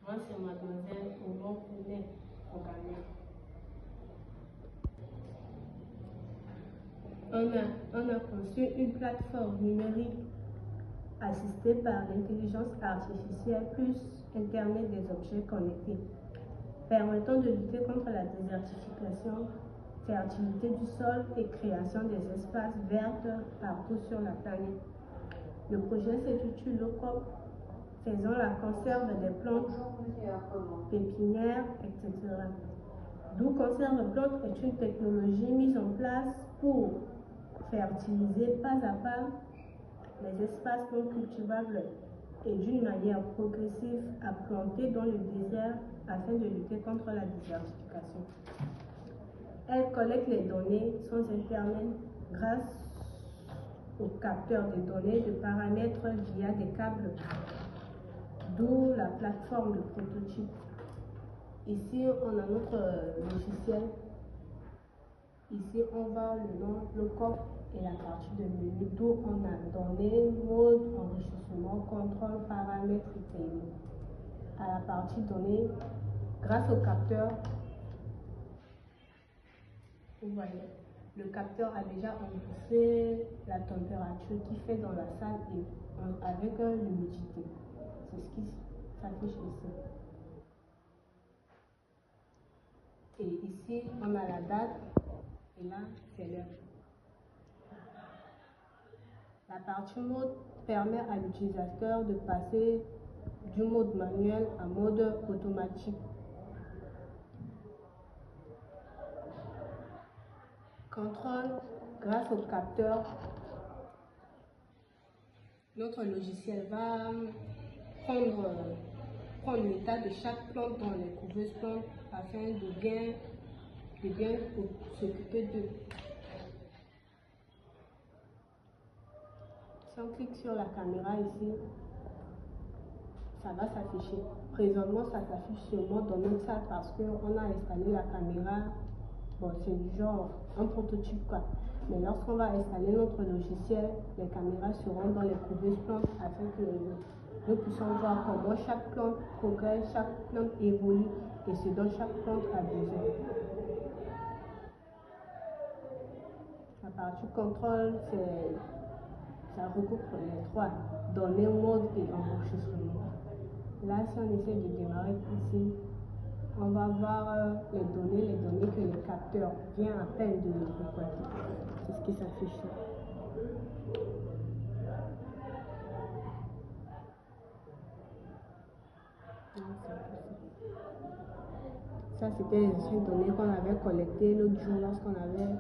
Moi, c'est Mademoiselle Aubon Pounet au Ghana. On a conçu une plateforme numérique assistée par l'intelligence artificielle plus Internet des objets connectés, permettant de lutter contre la désertification, fertilité du sol et création des espaces verts partout sur la planète. Le projet s'intitule LOCOP, faisant la conserve des plantes, pépinières, etc. D'où Conserve Plantes est une technologie mise en place pour fertiliser pas à pas les espaces non cultivables et d'une manière progressive à planter dans le désert afin de lutter contre la désertification. Elle collecte les données sans internet grâce aux capteurs de données de paramètres via des câbles, d'où la plateforme de prototype. Ici, on a notre logiciel. Ici, on voit le nom, le coffre et la partie de menu, d'où on a données, mode, enrichissement, contrôle, paramètres et paiement. À la partie données, grâce au capteur, vous voyez, le capteur a déjà enregistré la température qu'il fait dans la salle et avec l'humidité. C'est ce qui s'affiche ici. Et ici, on a la date et là, c'est l'heure. La partie mode permet à l'utilisateur de passer du mode manuel à mode automatique. Contrôle, grâce au capteur, notre logiciel va prendre l'état de chaque plante dans les couveuses plantes afin de bien s'occuper d'eux. Si on clique sur la caméra ici, ça va s'afficher. Présentement, ça s'affiche seulement dans notre salle parce qu'on a installé la caméra. Bon, c'est du genre un prototype quoi. Mais lorsqu'on va installer notre logiciel, les caméras seront dans les couveuses plantes afin que nous puissions voir comment chaque plante progresse, chaque plante évolue et ce dont chaque plante a besoin. La partie contrôle, ça regroupe les trois, données, mode et enregistrement. Là, si on essaie de démarrer ici, on va voir les données que le capteur vient à peine de récolter. C'est ce qui s'affiche là. Ça, c'était les anciennes données qu'on avait collectées l'autre jour lorsqu'on avait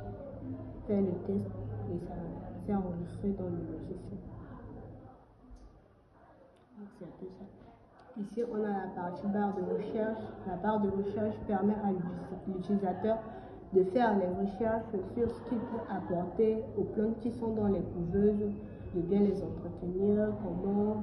fait le test et ça s'est enregistré dans le logiciel. C'est un peu ça. Ici, on a la partie barre de recherche. La barre de recherche permet à l'utilisateur de faire les recherches sur ce qu'il peut apporter aux plantes qui sont dans les couveuses, de bien les entretenir, comment